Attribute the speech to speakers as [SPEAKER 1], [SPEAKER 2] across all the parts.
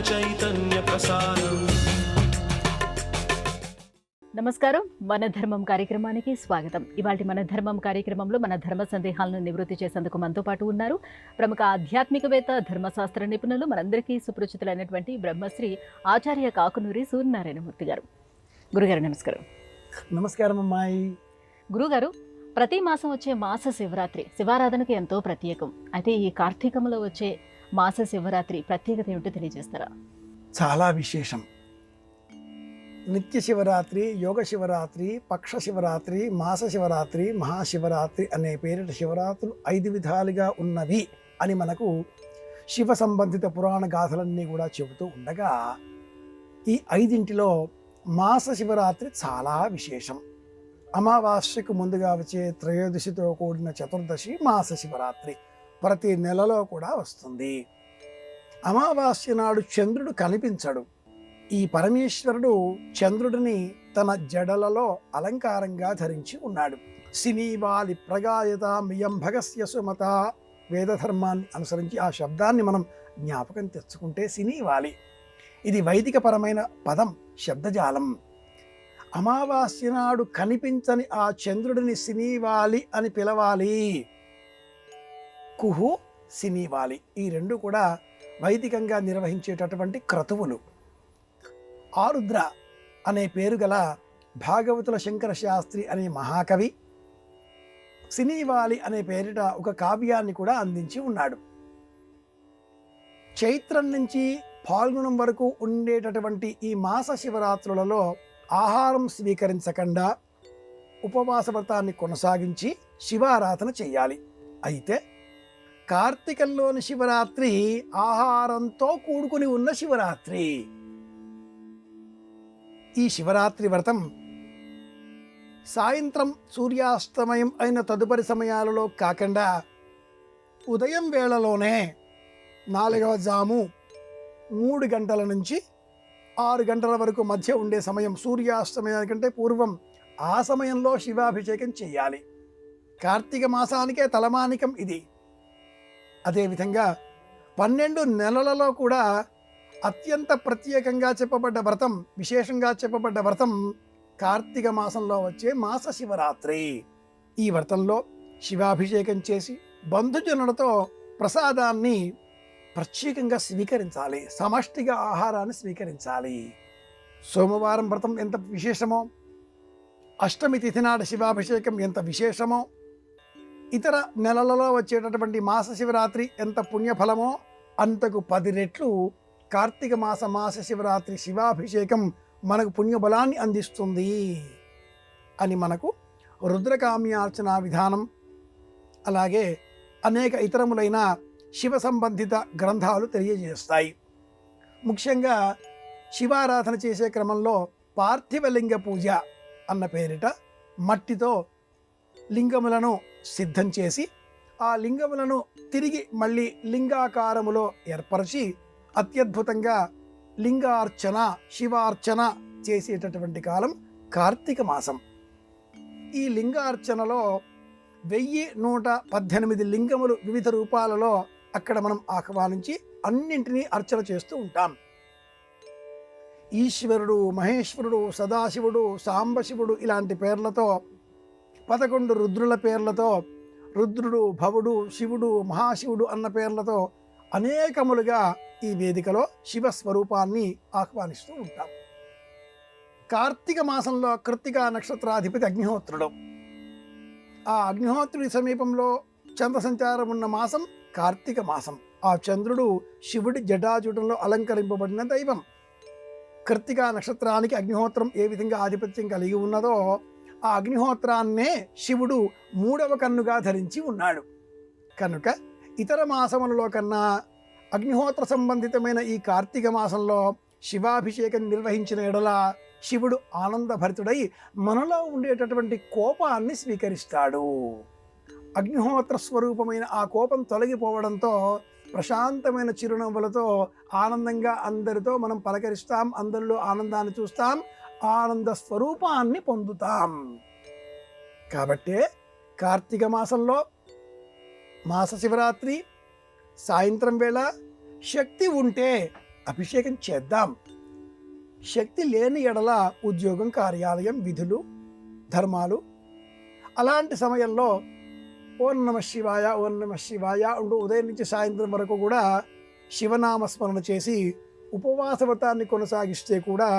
[SPEAKER 1] చైతన్య ప్రసారం.
[SPEAKER 2] నమస్కారం, మన ధర్మం కార్యక్రమానికి స్వాగతం. ఇవాళ మన ధర్మం కార్యక్రమంలో మన ధర్మ సందేహాలను నివృత్తి చేసేందుకు మనతో పాటు ఉన్నారు ప్రముఖ ఆధ్యాత్మికవేత్త, ధర్మశాస్త్ర నిపుణులు, మనందరికీ సుపరిచితులైనటువంటి బ్రహ్మశ్రీ ఆచార్య కాకునూరి సూర్యనారాయణమూర్తి గారు. గురుగారు నమస్కారం.
[SPEAKER 3] నమస్కారం అమ్మాయి.
[SPEAKER 2] గురుగారు, ప్రతి మాసం వచ్చే మాస శివరాత్రి శివారాధనకు ఎంతో ప్రత్యేకం. అయితే ఈ కార్తీకంలో వచ్చే మాస శివరాత్రి ప్రత్యేకత ఏమిటో తెలియజేస్తారా?
[SPEAKER 3] చాలా విశేషం. నిత్య శివరాత్రి, యోగ శివరాత్రి, పక్ష శివరాత్రి, మాస శివరాత్రి, మహాశివరాత్రి అనే పేరిట శివరాత్రులు 5 విధాలుగా ఉన్నవి అని మనకు శివ సంబంధిత పురాణ గాథలన్నీ కూడా చెబుతూ ఉండగా, ఈ 5 మాస శివరాత్రి చాలా విశేషం. అమావాస్యకు ముందుగా వచ్చే త్రయోదశితో కూడిన చతుర్దశి మాస శివరాత్రి ప్రతి నెలలో కూడా వస్తుంది. అమావాస్య నాడు చంద్రుడు కనిపించడు. ఈ పరమేశ్వరుడు చంద్రుడిని తన జడలలో అలంకారంగా ధరించి ఉన్నాడు. సినీవాలి ప్రగాయత మియం భగస్య సుమత, వేదధర్మాన్ని అనుసరించి ఆ శబ్దాన్ని మనం జ్ఞాపకం తెచ్చుకుంటే సినీవాలి, ఇది వైదికపరమైన పదం, శబ్దజాలం. అమావాస్య నాడు కనిపించని ఆ చంద్రుడిని సినీవాలి అని పిలవాలి. కుహు, సినీవాలి ఈ రెండు కూడా వైదికంగా నిర్వహించేటటువంటి క్రతువులు. ఆరుద్ర అనే పేరు గల భాగవతుల శంకర శాస్త్రి అనే మహాకవి సినీవాలి అనే పేరిట ఒక కావ్యాన్ని కూడా అందించి ఉన్నాడు. చైత్రం నుంచి ఫాల్గుణం వరకు ఉండేటటువంటి ఈ మాస శివరాత్రులలో ఆహారం స్వీకరించకుండా ఉపవాస వ్రతాన్ని కొనసాగించి శివారాధన చేయాలి. అయితే కార్తీకంలోని శివరాత్రి ఆహారంతో కూడుకుని ఉన్న శివరాత్రి. ఈ శివరాత్రి వ్రతం సాయంత్రం సూర్యాస్తమయం అయిన తదుపరి సమయాలలో కాకుండా ఉదయం వేళలోనే 4వ జాము 3 గంటల నుంచి 6 గంటల వరకు మధ్య ఉండే సమయం, సూర్యాస్తమయానికంటే పూర్వం, ఆ సమయంలో శివాభిషేకం చేయాలి. కార్తీక మాసానికే తలమానికం ఇది. అదేవిధంగా 12 నెలలలో కూడా అత్యంత ప్రత్యేకంగా చెప్పబడ్డ వ్రతం, విశేషంగా చెప్పబడ్డ వ్రతం కార్తీక మాసంలో వచ్చే మాస శివరాత్రి. ఈ వ్రతంలో శివాభిషేకం చేసి బంధుజనులతో ప్రసాదాన్ని ప్రత్యేకంగా స్వీకరించాలి, సమష్టిగా ఆహారాన్ని స్వీకరించాలి. సోమవారం వ్రతం ఎంత విశేషమో, అష్టమి తిథి నాడు శివాభిషేకం ఎంత విశేషమో, ఇతర నెలలలో వచ్చేటటువంటి మాస శివరాత్రి ఎంత పుణ్యఫలమో అంతకు 10 రెట్లు కార్తీక మాస శివరాత్రి శివాభిషేకం మనకు పుణ్యబలాన్ని అందిస్తుంది అని మనకు రుద్రకామ్యార్చన విధానం, అలాగే అనేక ఇతరములైన శివ సంబంధిత గ్రంథాలు తెలియజేస్తాయి. ముఖ్యంగా శివారాధన చేసే క్రమంలో పార్థివలింగ పూజ అన్న పేరిట మట్టితో లింగములను సిద్ధం చేసి ఆ లింగములను తిరిగి మళ్ళీ లింగాకారములో ఏర్పరిచి అత్యద్భుతంగా లింగార్చన, శివార్చన చేసేటటువంటి కాలం కార్తీక మాసం. ఈ లింగార్చనలో 1118 లింగములు వివిధ రూపాలలో అక్కడ మనం ఆహ్వానించి అన్నింటినీ అర్చన చేస్తూ ఉంటాం. ఈశ్వరుడు, మహేశ్వరుడు, సదాశివుడు, సాంబశివుడు ఇలాంటి పేర్లతో 11 రుద్రుల పేర్లతో, రుద్రుడు, భవుడు, శివుడు, మహాశివుడు అన్న పేర్లతో అనేకములుగా ఈ వేదికలో శివస్వరూపాన్ని ఆహ్వానిస్తూ ఉంటాం. కార్తీక మాసంలో కృత్తికా నక్షత్రాధిపతి అగ్నిహోత్రుడు. ఆ అగ్నిహోత్రుడి సమీపంలో చంద్ర సంచారం ఉన్న మాసం కార్తీక మాసం. ఆ చంద్రుడు శివుడి జటాజూటంలో అలంకరింపబడిన దైవం. కృత్తికా నక్షత్రానికి అగ్నిహోత్రం ఏ విధంగా ఆధిపత్యం కలిగి ఉన్నదో ఆ అగ్నిహోత్రాన్నే శివుడు 3వ కన్నుగా ధరించి ఉన్నాడు. కనుక ఇతర మాసములలో కన్నా అగ్నిహోత్ర సంబంధితమైన ఈ కార్తీక మాసంలో శివాభిషేకం నిర్వహించిన ఎడల శివుడు ఆనందభరితుడై మనలో ఉండేటటువంటి కోపాన్ని స్వీకరిస్తాడు. అగ్నిహోత్ర స్వరూపమైన ఆ కోపం తొలగిపోవడంతో ప్రశాంతమైన చిరునవ్వులతో ఆనందంగా అందరితో మనం పలకరిస్తాం, అందరిలో ఆనందాన్ని చూస్తాం, ఆనంద స్వరూపాన్ని పొందుతాం. కాబట్టే కార్తీక మాసంలో మాస శివరాత్రి సాయంత్రం వేళ శక్తి ఉంటే అభిషేకం చేద్దాం. శక్తి లేని ఎడల ఉద్యోగం, కార్యాలయం, విధులు, ధర్మాలు, అలాంటి సమయంలో ఓం నమ శివాయ, ఓం నమ శివాయ అంటూ ఉదయం నుంచి సాయంత్రం వరకు కూడా శివనామస్మరణ చేసి ఉపవాస వ్రతాన్ని కొనసాగిస్తే కూడా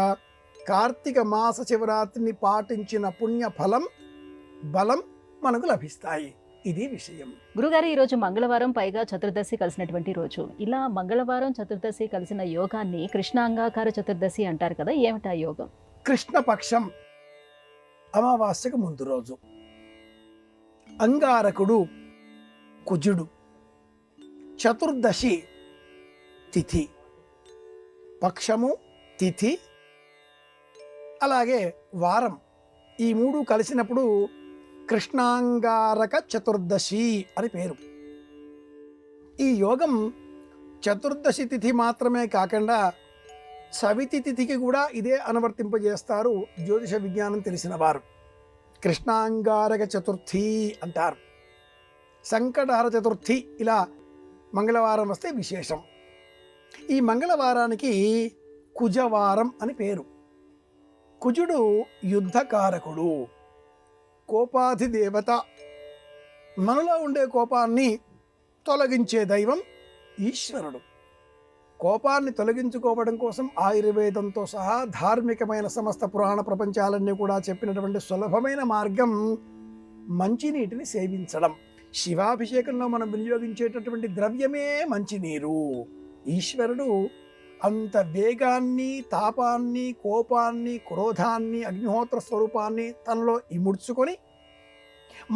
[SPEAKER 3] కార్తీక మాస శివరాత్రిని పాటించిన పుణ్య ఫలం, బలం మనకు లభిస్తాయి. ఇది విషయం.
[SPEAKER 2] గురుగారు, ఈరోజు మంగళవారం, పైగా చతుర్దశి కలిసినటువంటి రోజు. ఇలా మంగళవారం చతుర్దశి కలిసిన యోగాన్ని కృష్ణాంగాకార చతుర్దశి అంటారు కదా, ఏమిటా యోగం?
[SPEAKER 3] కృష్ణపక్షం అమావాస్యకు ముందు రోజు. అంగారకుడు కుజుడు, చతుర్దశి తిథి, పక్షము తిథి అలాగే వారం, ఈ మూడు కలిసినప్పుడు కృష్ణాంగారక చతుర్దశి అని పేరు. ఈ యోగం చతుర్దశి తిథి మాత్రమే కాకుండా సవితి తిథికి కూడా ఇదే అనువర్తింపజేస్తారు జ్యోతిష విజ్ఞానం తెలిసిన వారు. కృష్ణాంగారక చతుర్థి అంటారు. సంకటహర చతుర్థి ఇలా మంగళవారం వస్తే విశేషం. ఈ మంగళవారానికి కుజవారం అని పేరు. కుజుడు యుద్ధకారకుడు, కోపాధి దేవత. మనలో ఉండే కోపాన్ని తొలగించే దైవం ఈశ్వరుడు. కోపాన్ని తొలగించుకోవడం కోసం ఆయుర్వేదంతో సహా ధార్మికమైన సమస్త పురాణ ప్రపంచాలన్నీ కూడా చెప్పినటువంటి సులభమైన మార్గం మంచినీటిని సేవించడం. శివాభిషేకంలో మనం వినియోగించేటటువంటి ద్రవ్యమే మంచినీరు. ఈశ్వరుడు అంత వేగాన్ని, తాపాన్ని, కోపాన్ని, క్రోధాన్ని, అగ్నిహోత్ర స్వరూపాన్ని తనలో ఇముడ్చుకొని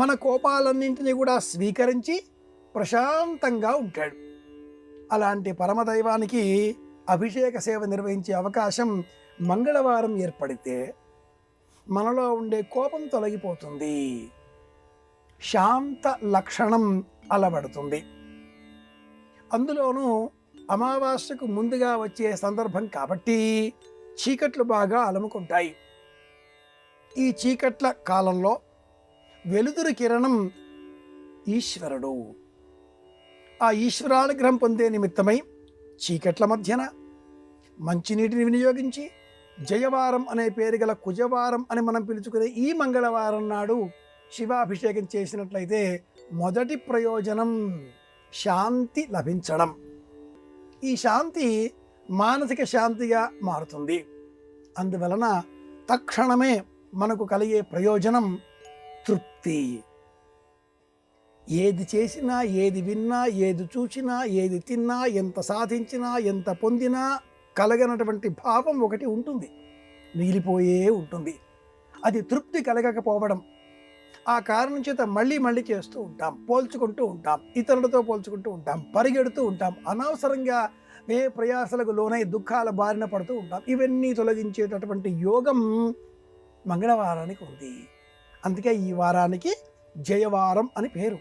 [SPEAKER 3] మన కోపాలన్నింటినీ కూడా స్వీకరించి ప్రశాంతంగా ఉంటాడు. అలాంటి పరమదైవానికి అభిషేక సేవ నిర్వహించే అవకాశం మంగళవారం ఏర్పడితే మనలో ఉండే కోపం తొలగిపోతుంది, శాంత లక్షణం అలవడుతుంది. అందులోనూ అమావాస్యకు ముందుగా వచ్చే సందర్భం కాబట్టి చీకట్లు బాగా అలముకుంటాయి. ఈ చీకట్ల కాలంలో వెలుతురు కిరణం ఈశ్వరుడు. ఆ ఈశ్వరానుగ్రహం పొందే నిమిత్తమై చీకట్ల మధ్యన మంచినీటిని వినియోగించి జయవారం అనే పేరు గల కుజవారం అని మనం పిలుచుకునే ఈ మంగళవారం నాడు శివాభిషేకం చేసినట్లయితే మొదటి ప్రయోజనం శాంతి లభించడం. ఈ శాంతి మానసిక శాంతిగా మారుతుంది. అందువలన తక్షణమే మనకు కలిగే ప్రయోజనం తృప్తి. ఏది చేసినా, ఏది విన్నా, ఏది చూసినా, ఏది తిన్నా, ఎంత సాధించినా, ఎంత పొందినా కలగనటువంటి భావం ఒకటి ఉంటుంది, మిగిలిపోయే ఉంటుంది. అది తృప్తి కలగకపోవడం. ఆ కారణం చేత మళ్ళీ మళ్ళీ చేస్తూ ఉంటాం, పోల్చుకుంటూ ఉంటాం, ఇతరులతో పోల్చుకుంటూ ఉంటాం, పరిగెడుతూ ఉంటాం, అనవసరంగా ప్రయాసలకు లోనై దుఃఖాల బారిన పడుతూ ఉంటాం. ఇవన్నీ తొలగించేటటువంటి యోగం మంగళవారానికి ఉంది. అందుకే ఈ వారానికి జయవారం అని పేరు.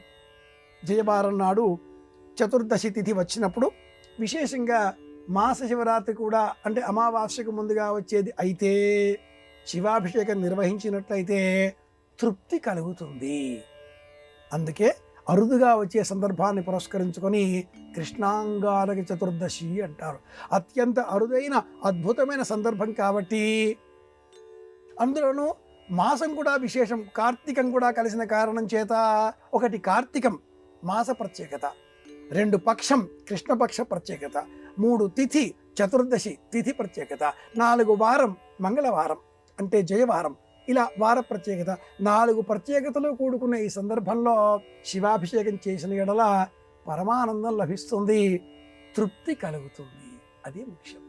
[SPEAKER 3] జయవారం నాడు చతుర్దశి తిథి వచ్చినప్పుడు విశేషంగా మాస శివరాత్రి కూడా, అంటే అమావాస్యకు ముందుగా వచ్చేది అయితే శివాభిషేకం నిర్వహించినట్లయితే తృప్తి కలుగుతుంది. అందుకే అరుదుగా వచ్చే సందర్భాన్ని పురస్కరించుకొని కృష్ణాంగారక చతుర్దశి అంటారు. అత్యంత అరుదైన అద్భుతమైన సందర్భం కాబట్టి, అందులోనూ మాసం కూడా విశేషం, కార్తీకం కూడా కలిసిన కారణం చేత ఒకటి కార్తీకం మాస ప్రత్యేకత, 2 పక్షం కృష్ణపక్ష ప్రత్యేకత, 3 తిథి చతుర్దశి తిథి ప్రత్యేకత, 4 వారం మంగళవారం అంటే జయవారం, ఇలా వార ప్రత్యేకత, 4 ప్రత్యేకతలు కూడుకున్న ఈ సందర్భంలో శివాభిషేకం చేసిన ఎడల పరమానందం లభిస్తుంది, తృప్తి కలుగుతుంది. అది ముఖ్యం.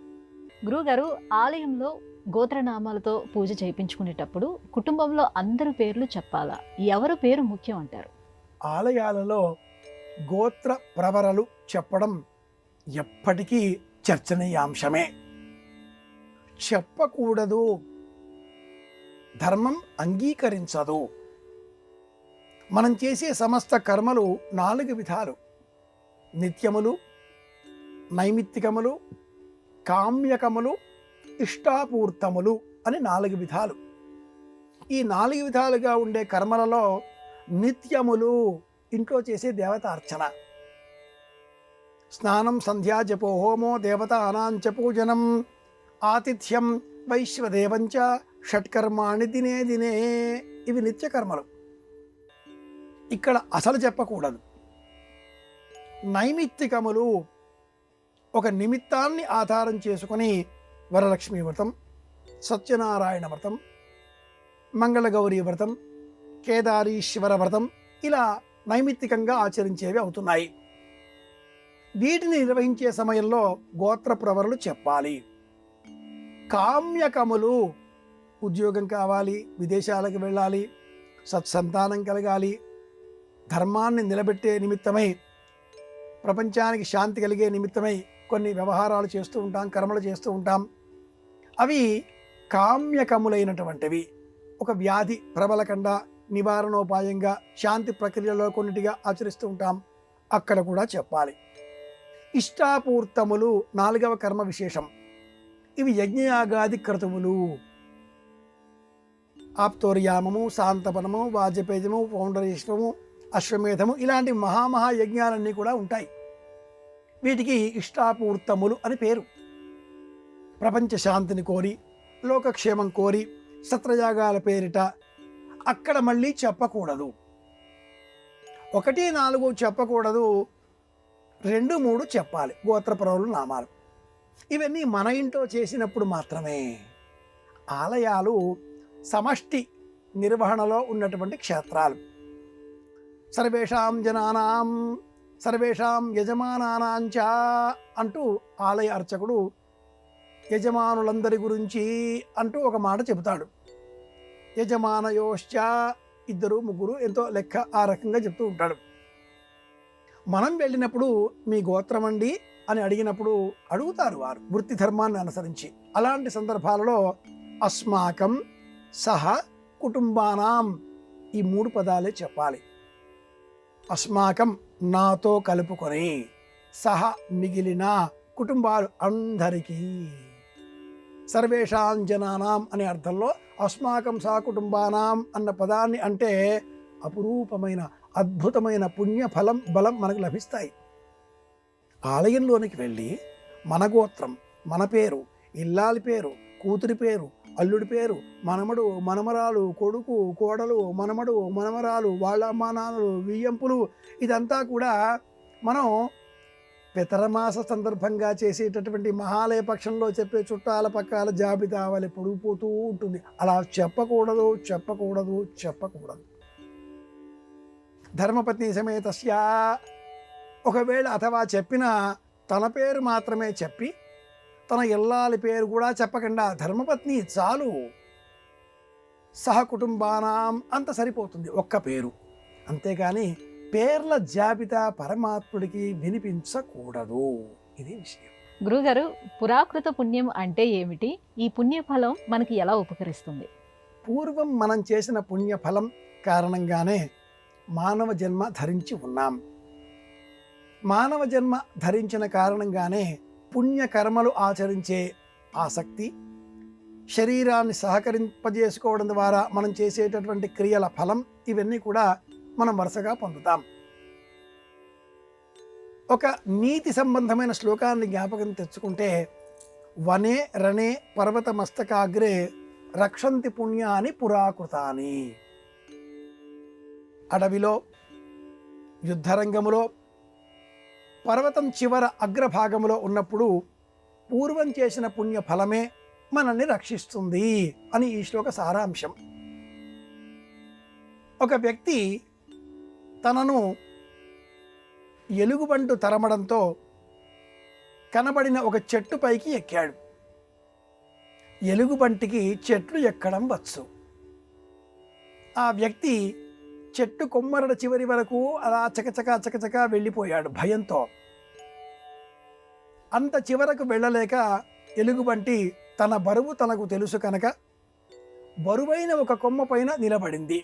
[SPEAKER 2] గురువుగారు, ఆలయంలో గోత్రనామాలతో పూజ చేయించుకునేటప్పుడు కుటుంబంలో అందరి పేర్లు చెప్పాలా? ఎవరు పేరు ముఖ్యం అంటారు?
[SPEAKER 3] ఆలయాలలో గోత్ర ప్రవరలు చెప్పడం ఎప్పటికీ చర్చనీయాంశమే. చెప్పకూడదు, ధర్మం అంగీకరించదు. మనం చేసే సమస్త కర్మలు 4 విధాలు: నిత్యములు, నైమిత్తికములు, కామ్యకములు, ఇష్టాపూర్తములు అని 4 విధాలు. ఈ 4 విధాలుగా ఉండే కర్మలలో నిత్యములు ఇంట్లో చేసే దేవతార్చన, స్నానం సంధ్యా జపో హోమో దేవతానాంచ పూజనం ఆతిథ్యం వైశ్వదేవంచ షట్కర్మాణి దినే దినే. ఇవి నిత్యకర్మలు. ఇక్కడ అసలు చెప్పకూడదు. నైమిత్తికములు ఒక నిమిత్తాన్ని ఆధారం చేసుకొని వరలక్ష్మి వ్రతం, సత్యనారాయణ వ్రతం, మంగళగౌరీ వ్రతం, కేదారీశ్వర వ్రతం ఇలా నైమిత్తికంగా ఆచరించేవి అవుతున్నాయి. వీటిని నిర్వహించే సమయంలో గోత్ర ప్రవరలు చెప్పాలి. కామ్యకములు ఉద్యోగం కావాలి, విదేశాలకు వెళ్ళాలి, సత్సంతానం కలగాలి, ధర్మాన్ని నిలబెట్టే నిమిత్తమై, ప్రపంచానికి శాంతి కలిగే నిమిత్తమై కొన్ని వ్యవహారాలు చేస్తూ ఉంటాం, కర్మలు చేస్తూ ఉంటాం. అవి కామ్యకములైనటువంటివి. ఒక వ్యాధి ప్రబలకుండా నివారణోపాయంగా శాంతి ప్రక్రియలో కొన్నిటిగా ఆచరిస్తూ ఉంటాం. అక్కడ కూడా చెప్పాలి. ఇష్టాపూర్తములు 4వ కర్మ విశేషం. ఇవి యజ్ఞయాగాది క్రతువులు. ఆప్తోర్యామము, శాంతపనము, వాజపేయము, పౌండరీశ్వము, అశ్వమేధము ఇలాంటి మహామహా యజ్ఞాలన్నీ కూడా ఉంటాయి. వీటికి ఇష్టాపూర్తములు అని పేరు. ప్రపంచ శాంతిని కోరి, లోకక్షేమం కోరి సత్రయాగాల పేరిట అక్కడ మళ్ళీ చెప్పకూడదు. 1, 4 చెప్పకూడదు, 2, 3 చెప్పాలి. గోత్రపరవులు నామాలు ఇవన్నీ మన ఇంట్లో చేసినప్పుడు మాత్రమే. ఆలయాలు సమష్టి నిర్వహణలో ఉన్నటువంటి క్షేత్రాలు. సర్వేషాం జనానాం సర్వేషాం యజమానానాంచ అంటూ ఆలయ అర్చకుడు యజమానులందరి గురించి అంటూ ఒక మాట చెబుతాడు. యజమానయోశ్చ 2, 3 ఎంతో లెక్క ఆ రకంగా చెప్తూ ఉంటాడు. మనం వెళ్ళినప్పుడు మీ గోత్రం అండి అని అడిగినప్పుడు అడుగుతారు వారు వృత్తి ధర్మాన్ని అనుసరించి. అలాంటి సందర్భాలలో అస్మాకం, సహ, కుటుంబానాం ఈ 3 పదాలే చెప్పాలి. అస్మాకం నాతో కలుపుకొని, సహ మిగిలిన, కుటుంబాలు అందరికీ. సర్వేషాం జనానాం అనే అర్థంలో అస్మాకం సహ కుటుంబానాం అన్న పదాన్ని అంటే అపురూపమైన అద్భుతమైన పుణ్య బలం మనకు లభిస్తాయి. ఆలయంలోనికి వెళ్ళి మన గోత్రం, మన పేరు, ఇల్లాలి పేరు, కూతురి పేరు, అల్లుడి పేరు, మనమడు, మనమరాలు, కొడుకు, కోడలు, మనమడు, మనమరాలు, వాళ్ళ అమ్మా నాన్నలు, వియ్యంపులు ఇదంతా కూడా మనం పితరమాస సందర్భంగా చేసేటటువంటి మహాలయ పక్షంలో చెప్పే చుట్టాల పక్కాల జాబితా వలె పొడిగిపోతూ ఉంటుంది. అలా చెప్పకూడదు, చెప్పకూడదు, చెప్పకూడదు. ధర్మపత్ని సమేతస్య ఒకవేళ అథవా చెప్పినా తన పేరు మాత్రమే చెప్పి తన ఇల్లాలి పేరు కూడా చెప్పకుండా ధర్మపత్ని చాలు, సహ కుటుంబానాం అంత సరిపోతుంది, ఒక్క పేరు. అంతేగాని పేర్ల జాబితా పరమాత్ముడికి వినిపించకూడదు. ఇది విషయం.
[SPEAKER 2] గురుగారు, పురాకృత పుణ్యం అంటే ఏమిటి? ఈ పుణ్యఫలం మనకి ఎలా ఉపకరిస్తుంది?
[SPEAKER 3] పూర్వం మనం చేసిన పుణ్యఫలం కారణంగానే మానవ జన్మ ధరించి ఉన్నాం. మానవ జన్మ ధరించిన కారణంగానే పుణ్యకర్మలు ఆచరించే ఆసక్తి, శరీరాన్ని సహకరింపజేసుకోవడం ద్వారా మనం చేసేటటువంటి క్రియల ఫలం ఇవన్నీ కూడా మనం వరుసగా పొందుతాం. ఒక నీతి సంబంధమైన శ్లోకాన్ని జ్ఞాపకం తెచ్చుకుంటే, వనే రణే పర్వత మస్తకాగ్రే రక్షంతి పుణ్యాని పురాకృతాని. అడవిలో, యుద్ధరంగములో, పర్వతం చివర అగ్రభాగములో ఉన్నప్పుడు పూర్వం చేసిన పుణ్య ఫలమే మనల్ని రక్షిస్తుంది అని ఈ శ్లోక సారాంశం. ఒక వ్యక్తి తనను ఎలుగుబంటు తరమడంతో కనబడిన ఒక చెట్టు పైకి ఎక్కాడు. ఎలుగుబంటికి చెట్లు ఎక్కడం వచ్చు. ఆ వ్యక్తి చెట్టు కొమ్మరడ చివరి వరకు అలా చకచకా వెళ్ళిపోయాడు భయంతో. అంత చివరకు వెళ్ళలేక ఎలుగుబంటి తన బరువు తనకు తెలుసు కనుక బరువైన ఒక కొమ్మ పైన నిలబడింది.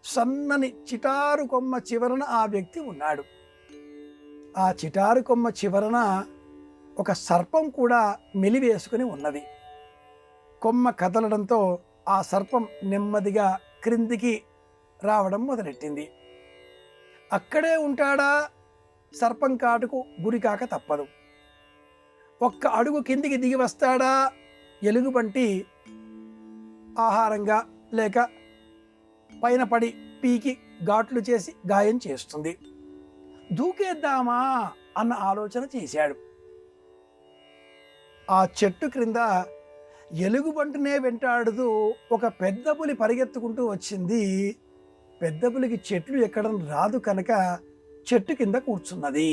[SPEAKER 3] సన్నని చిటారు కొమ్మ చివరన ఆ వ్యక్తి ఉన్నాడు. ఆ చిటారు కొమ్మ చివరన ఒక సర్పం కూడా మెలివేసుకుని ఉన్నది. కొమ్మ కదలడంతో ఆ సర్పం నెమ్మదిగా క్రిందికి రావడం మొదలెట్టింది. అక్కడే ఉంటాడా సర్పం కాటుకు గురికాక తప్పదు. ఒక్క అడుగు కిందికి దిగి వస్తాడా ఎలుగుబంటి ఆహారంగా లేక పైన పడి పీకి ఘాట్లు చేసి గాయం చేస్తుంది. దూకేద్దామా అన్న ఆలోచన చేశాడు. ఆ చెట్టు క్రింద ఎలుగుబంటినే వెంటాడుతూ ఒక పెద్ద పులి పరిగెత్తుకుంటూ వచ్చింది. పెద్ద పులికి చెట్లు ఎక్కడం రాదు కనుక చెట్టు కింద కూర్చున్నది.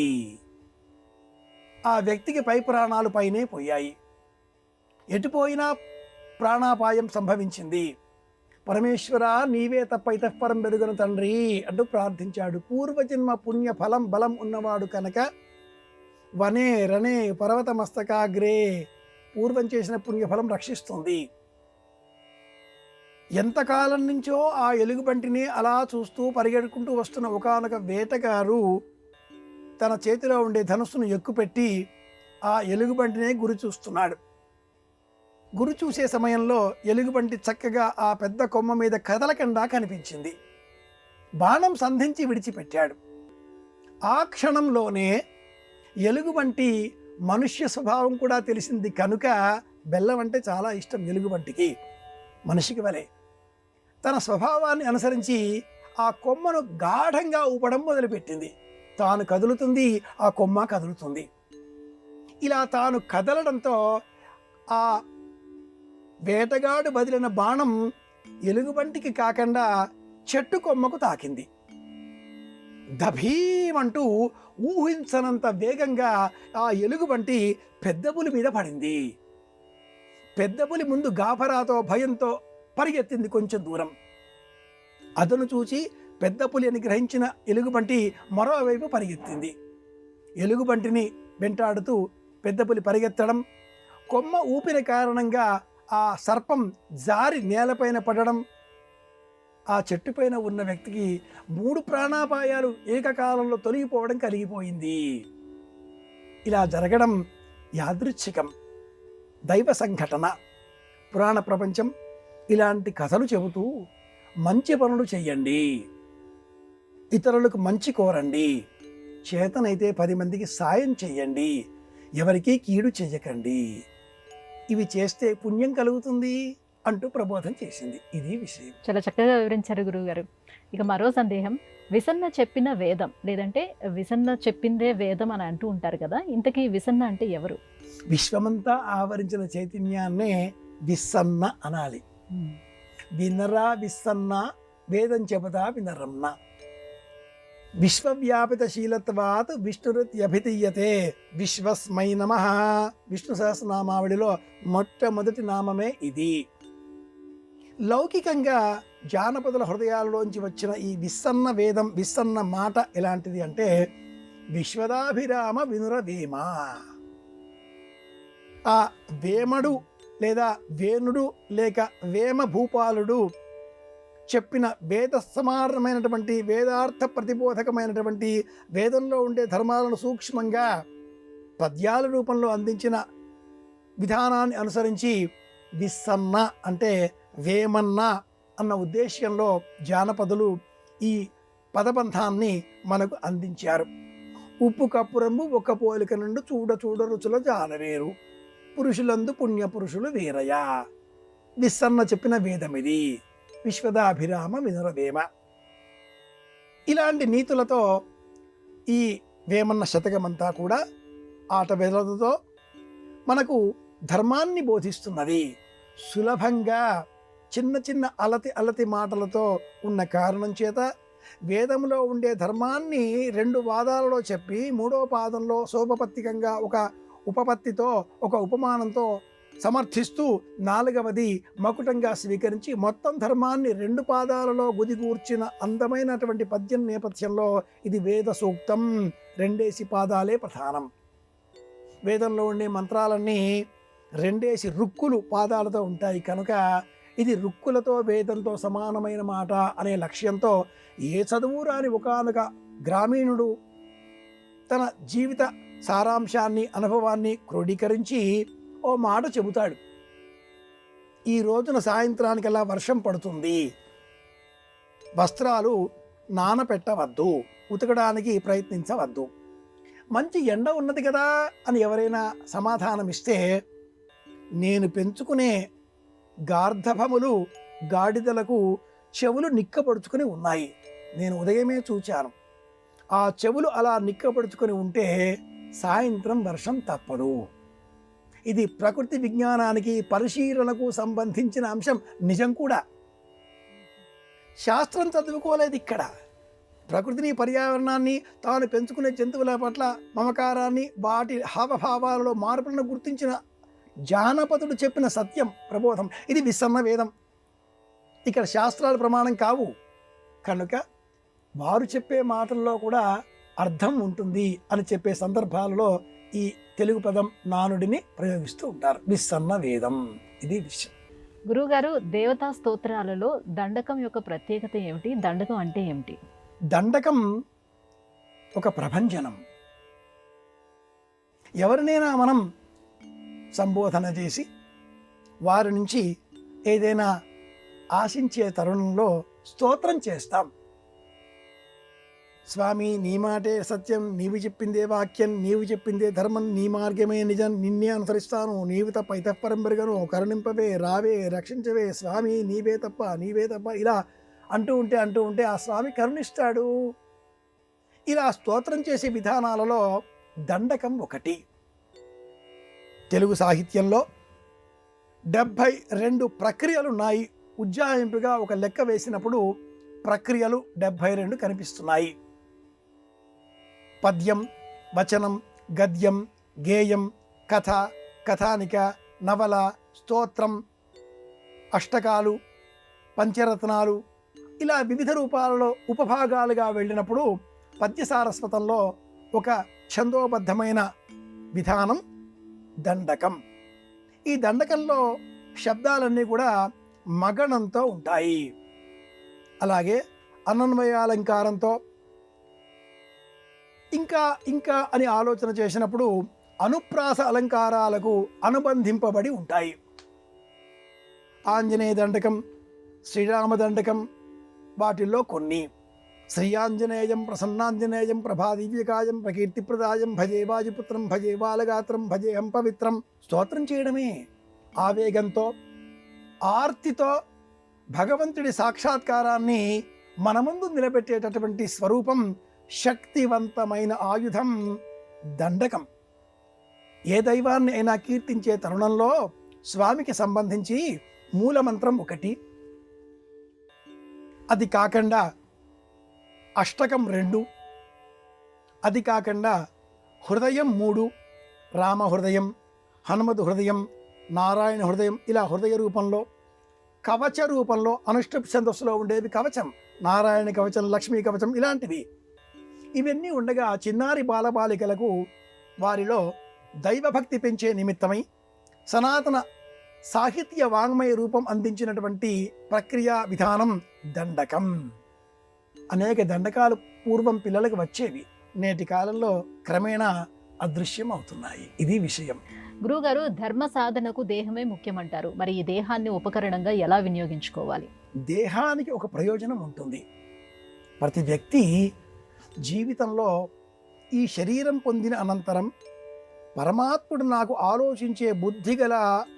[SPEAKER 3] ఆ వ్యక్తికి పై ప్రాణాలు పైనే పోయాయి. ఎటుపోయినా ప్రాణాపాయం సంభవించింది. పరమేశ్వర నీవే తప్ప ఇతఃపరం వెలుగను తండ్రి అంటూ ప్రార్థించాడు. పూర్వజన్మ పుణ్య ఫలం బలం ఉన్నవాడు కనుక వనే రణే పర్వత మస్తకాగ్రే పూర్వం చేసిన పుణ్యఫలం రక్షిస్తుంది. ఎంతకాలం నుంచో ఆ ఎలుగుబంటిని అలా చూస్తూ పరిగెడుకుంటూ వస్తున్న ఒకానొక వేటగారు తన చేతిలో ఉండే ధనుస్సును ఎక్కుపెట్టి ఆ ఎలుగుబంటినే గురి చూస్తున్నాడు. గురి చూసే సమయంలో ఎలుగుబంటి చక్కగా ఆ పెద్ద కొమ్మ మీద కదలకుండా కనిపించింది. బాణం సంధించి విడిచిపెట్టాడు. ఆ క్షణంలోనే ఎలుగుబంటి మనుష్య స్వభావం కూడా తెలిసింది కనుక బెల్లం అంటే చాలా ఇష్టం ఎలుగుబంటికి, మనిషికి వలె. తన స్వభావాన్ని అనుసరించి ఆ కొమ్మను గాఢంగా ఊపడం మొదలుపెట్టింది. తాను కదులుతుంది, ఆ కొమ్మ కదులుతుంది. ఇలా తాను కదలడంతో ఆ వేటగాడు బదిలిన బాణం ఎలుగుబంటికి కాకుండా చెట్టు కొమ్మకు తాకింది. దభీమంటూ ఊహించనంత వేగంగా ఆ ఎలుగుబంటి పెద్ద పులి మీద పడింది. పెద్ద పులి ముందు గాభరాతో భయంతో పరిగెత్తింది కొంచెం దూరం. అతను చూసి పెద్ద పులి అని గ్రహించిన ఎలుగుబంటి మరోవైపు పరిగెత్తింది. ఎలుగుబంటిని వెంటాడుతూ పెద్ద పులి పరిగెత్తడం, కొమ్మ ఊపిన కారణంగా ఆ సర్పం జారి నేలపైన పడడం, ఆ చెట్టుపైన ఉన్న వ్యక్తికి 3 ప్రాణాపాయాలు ఏకకాలంలో తొలగిపోవడం కలిగిపోయింది. ఇలా జరగడం యాదృచ్ఛికం, దైవ సంఘటన. పురాణ ప్రపంచం ఇలాంటి కథలు చెబుతూ మంచి పనులు చెయ్యండి, ఇతరులకు మంచి కోరండి, చేతనైతే 10 మందికి సాయం చెయ్యండి, ఎవరికీ కీడు చెయ్యకండి, ఇవి చేస్తే పుణ్యం కలుగుతుంది అంటూ ప్రబోధం చేసింది. ఇది విషయం.
[SPEAKER 2] చాలా చక్కగా వివరించారు గురువుగారు. ఇక మరో సందేహం, విసన్న చెప్పిన వేదం లేదంటే విసన్న చెప్పిందే వేదం అని అంటూ ఉంటారు కదా, ఇంతకీ విసన్న అంటే ఎవరు?
[SPEAKER 3] విశ్వమంతా ఆవరించిన చైతన్యాన్నే విస్సన్న అనాలి. వినరా విస్సన్న, వేదం చెబుతా వినరన్న. విశ్వవ్యాపిత శీలత్వాత్ విష్ణురుత్యభిధీయతే విశ్వస్మై నమః. విష్ణు సహస్రనామావళిలో మొట్టమొదటి నామమే ఇది. లౌకికంగా జానపదుల హృదయాలలోంచి వచ్చిన ఈ విస్సన్న వేదం, విస్సన్న మాట ఎలాంటిది అంటే విశ్వదాభిరామ వినురవేమ. ఆ వేమడు లేదా వేణుడు లేక వేమ భూపాలుడు చెప్పిన వేద సమానమైనటువంటి వేదార్థ ప్రతిబోధకమైనటువంటి వేదంలో ఉండే ధర్మాలను సూక్ష్మంగా పద్యాల రూపంలో అందించిన విధానాన్ని అనుసరించి విస్సన్న అంటే వేమన్న అన్న ఉద్దేశ్యంలో జానపదులు ఈ పదబంధాన్ని మనకు అందించారు. ఉప్పు కప్పురంబు ఒక పోలిక నుండి చూడ చూడ రుచుల జానవేరు, పురుషులందు పుణ్యపురుషులు వీరయ. విస్సన్న చెప్పిన వేదమిది, విశ్వదాభిరామ వినురవేమ. ఇలాంటి నీతులతో ఈ వేమన్న శతకమంతా కూడా ఆటవేలతో మనకు ధర్మాన్ని బోధిస్తున్నది. సులభంగా చిన్న చిన్న అలతి మాటలతో ఉన్న కారణం చేత వేదంలో ఉండే ధర్మాన్ని 2 వాదాలలో చెప్పి 3వ పాదంలో సోపపత్తికంగా ఒక ఉపపత్తితో ఒక ఉపమానంతో సమర్థిస్తూ 4వది మకుటంగా స్వీకరించి మొత్తం ధర్మాన్ని 2 పాదాలలో గుదిగూర్చిన అందమైనటువంటి పద్యం నేపథ్యంలో ఇది వేద సూక్తం. 2 పాదాలే ప్రధానం. వేదంలో ఉండే మంత్రాలన్నీ 2 రుక్కులు పాదాలతో ఉంటాయి కనుక ఇది రుక్కులతో వేదంతో సమానమైన మాట అనే లక్ష్యంతో ఏ చదువు రాని ఒకానొక గ్రామీణుడు తన జీవిత సారాంశాన్ని అనుభవాన్ని క్రోడీకరించి ఓ మాట చెబుతాడు. ఈ రోజున సాయంత్రానికల్లా వర్షం పడుతుంది, వస్త్రాలు నానపెట్టవద్దు, ఉతకడానికి ప్రయత్నించవద్దు, మంచి ఎండ ఉన్నది కదా అని ఎవరైనా సమాధానం ఇస్తే, నేను పెంచుకునే గార్ధభములు గాడిదలకు చెవులు నిక్కపడుచుకొని ఉన్నాయి, నేను ఉదయమే చూచాను. ఆ చెవులు అలా నిక్కపడుచుకొని ఉంటే సాయంత్రం వర్షం తప్పదు. ఇది ప్రకృతి విజ్ఞానానికి పరిశీలనకు సంబంధించిన అంశం. నిజం కూడా. శాస్త్రం చదువుకోలేదు ఇక్కడ. ప్రకృతిని, పర్యావరణాన్ని, తాను పెంచుకునే జంతువుల పట్ల మమకారాన్ని, వాటి హావభావాలలో మార్పులను గుర్తించిన జానపదుడు చెప్పిన సత్యం, ప్రబోధం. ఇది విసన్న వేదం. ఇక్కడ శాస్త్రాల ప్రమాణం కావు. కనుక వారు చెప్పే మాటల్లో కూడా అర్థం ఉంటుంది అని చెప్పే సందర్భాలలో ఈ తెలుగు పదం, నానుడిని ప్రయోగిస్తూ ఉంటారు. విసన్న వేదం. ఇది విషయం.
[SPEAKER 2] గురువుగారు, దేవతా స్తోత్రాలలో దండకం యొక్క ప్రత్యేకత ఏమిటి? దండకం అంటే ఏమిటి?
[SPEAKER 3] దండకం ఒక ప్రభంజనం. ఎవరినైనా మనం సంబోధన చేసి వారి నుంచి ఏదైనా ఆశించే తరుణంలో స్తోత్రం చేస్తాం. స్వామి, నీ మాటే సత్యం, నీవు చెప్పిందే వాక్యం, నీవు చెప్పిందే ధర్మం, నీ మార్గమే నిజం, నిన్నే అనుసరిస్తాను, నీవు తప్ప ఇతఃపరం పెరగను, కరుణింపవే, రావే, రక్షించవే, స్వామి నీవే తప్ప, నీవే తప్ప, ఇలా అంటూ ఉంటే ఆ స్వామి కరుణిస్తాడు. ఇలా స్తోత్రం చేసే విధానాలలో దండకం ఒకటి. తెలుగు సాహిత్యంలో 72 ప్రక్రియలు ఉన్నాయి. ఉజ్జాయింపుగా ఒక లెక్క వేసినప్పుడు ప్రక్రియలు 72 కనిపిస్తున్నాయి. పద్యం, వచనం, గద్యం, గేయం, కథ, కథానిక, నవల, స్తోత్రం, అష్టకాలు, పంచరత్నాలు, ఇలా వివిధ రూపాలలో ఉపభాగాలుగా వెళ్ళినప్పుడు పద్యసారస్వతంలో ఒక ఛందోబద్ధమైన విధానం దండకం. ఈ దండకంలో శబ్దాలన్నీ కూడా మగణంతో ఉంటాయి. అలాగే అనన్వయాలంకారంతో, ఇంకా అని ఆలోచన చేసినప్పుడు అనుప్రాస అలంకారాలకు అనుబంధింపబడి ఉంటాయి. ఆంజనేయ దండకం, శ్రీరామ దండకం వాటిల్లో కొన్ని. శ్రీయాంజనేయం, ప్రసన్నాంజనేయం, ప్రభాదివ్యకాయం, ప్రకీర్తిప్రదాయం, భజే వాయుపుత్రం, భజే బాలగాత్రం, భజేహం పవిత్రం. స్తోత్రం చేయడమే ఆవేగంతో, ఆర్తితో భగవంతుడి సాక్షాత్కారాన్ని మన ముందు నిలబెట్టేటటువంటి స్వరూపం, శక్తివంతమైన ఆయుధం దండకం. ఏ దైవాన్ని అయినా కీర్తించే తరుణంలో స్వామికి సంబంధించి మూలమంత్రం ఒకటి, అది కాకుండా అష్టకం 2, అది కాకుండా హృదయం 3, రామ హృదయం, హనుమద్ హృదయం, నారాయణ హృదయం, ఇలా హృదయ రూపంలో, కవచ రూపంలో, అనుష్ఠుప్ ఛందస్సులో ఉండేవి కవచం, నారాయణ కవచం, లక్ష్మీ కవచం, ఇలాంటివి. ఇవన్నీ ఉండగా చిన్నారి బాలబాలికలకు వారిలో దైవభక్తి పెంచే నిమిత్తమై సనాతన సాహిత్య వాంగ్మయ రూపం అందించినటువంటి ప్రక్రియా విధానం దండకం. అనేక దండకాలు పూర్వం పిల్లలకు వచ్చేవి, నేటి కాలంలో క్రమేణా అదృశ్యం అవుతున్నాయి. ఇది విషయం.
[SPEAKER 2] గురువుగారు, ధర్మ సాధనకు దేహమే ముఖ్యమంటారు. మరి ఈ దేహాన్ని ఉపకరణంగా ఎలా వినియోగించుకోవాలి?
[SPEAKER 3] దేహానికి ఒక ప్రయోజనం ఉంటుంది. ప్రతి వ్యక్తి జీవితంలో ఈ శరీరం పొందిన అనంతరం పరమాత్ముడు నాకు ఆలోచించే బుద్ధి గల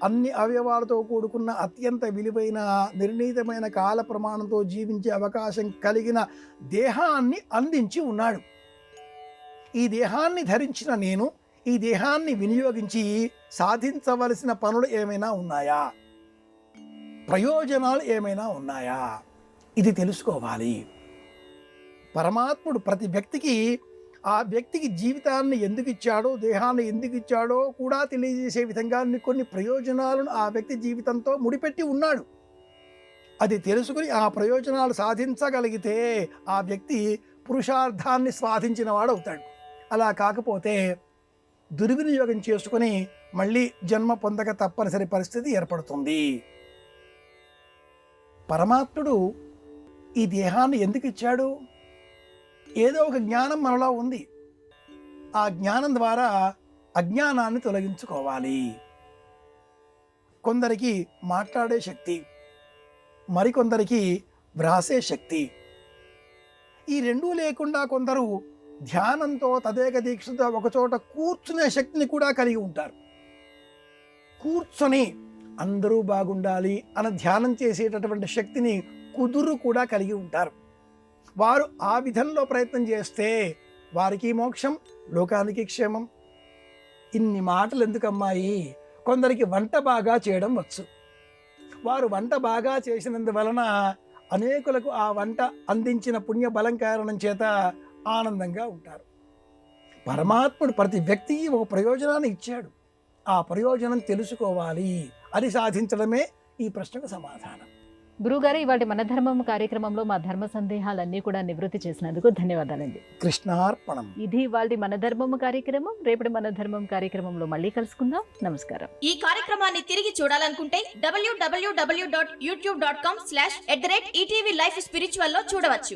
[SPEAKER 3] అన్ని అవయవాలతో కూడుకున్న అత్యంత విలువైన నిర్ణీతమైన కాల ప్రమాణంతో జీవించే అవకాశం కలిగిన దేహాన్ని అందించి ఉన్నాడు. ఈ దేహాన్ని ధరించిన నేను ఈ దేహాన్ని వినియోగించి సాధించవలసిన పనులు ఏమైనా ఉన్నాయా, ప్రయోజనాలు ఏమైనా ఉన్నాయా, ఇది తెలుసుకోవాలి. పరమాత్ముడు ప్రతి వ్యక్తికి ఆ వ్యక్తికి జీవితాన్ని ఎందుకు ఇచ్చాడో, దేహాన్ని ఎందుకు ఇచ్చాడో కూడా తెలియజేసే విధంగా కొన్ని ప్రయోజనాలను ఆ వ్యక్తి జీవితంతో ముడిపెట్టి ఉన్నాడు. అది తెలుసుకుని ఆ ప్రయోజనాలు సాధించగలిగితే ఆ వ్యక్తి పురుషార్థాన్ని సాధించిన వాడు అవుతాడు. అలా కాకపోతే దుర్వినియోగం చేసుకుని మళ్ళీ జన్మ పొందక తప్పనిసరి పరిస్థితి ఏర్పడుతుంది. పరమాత్ముడు ఈ దేహాన్ని ఎందుకు ఇచ్చాడు? ఏదో ఒక జ్ఞానం మనలో ఉంది. ఆ జ్ఞానం ద్వారా అజ్ఞానాన్ని తొలగించుకోవాలి. కొందరికి మాట్లాడే శక్తి, మరికొందరికి వ్రాసే శక్తి. ఈ రెండూ లేకుండా కొందరు ధ్యానంతో తదేక దీక్షతో ఒకచోట కూర్చునే శక్తిని కూడా కలిగి ఉంటారు. కూర్చొని అందరూ బాగుండాలి అని ధ్యానం చేసేటటువంటి శక్తిని కుదురు కూడా కలిగి ఉంటారు. వారు ఆ విధంలో ప్రయత్నం చేస్తే వారికి మోక్షం, లోకానికి క్షేమం. ఇన్ని మాటలు ఎందుకమ్మాయి? కొందరికి వంట బాగా చేయడం వచ్చు. వారు వంట బాగా చేసినందువలన అనేకులకు ఆ వంట అందించిన పుణ్య బలం కారణం చేత ఆనందంగా ఉంటారు. పరమాత్ముడు ప్రతి వ్యక్తికి ఒక ప్రయోజనాన్ని ఇచ్చాడు. ఆ ప్రయోజనం తెలుసుకోవాలి. అది సాధించడమే ఈ ప్రశ్నకు సమాధానం.
[SPEAKER 2] గురుగారు, ఇవాళ మన ధర్మం కార్యక్రమంలో మా ధర్మ సందేహాలన్నీ కూడా నివృత్తి చేసినందుకు ధన్యవాదాలండి.
[SPEAKER 3] కృష్ణార్పణం.
[SPEAKER 2] ఇది ఇవాళ మన ధర్మం కార్యక్రమం. రేపటి మన ధర్మం కార్యక్రమంలో మళ్ళీ కలుసుకుందాం. నమస్కారం.
[SPEAKER 4] ఈ కార్యక్రమాన్ని తిరిగి చూడాలనుకుంటే www.youtube.com/ETV Life Spiritual లో చూడవచ్చు.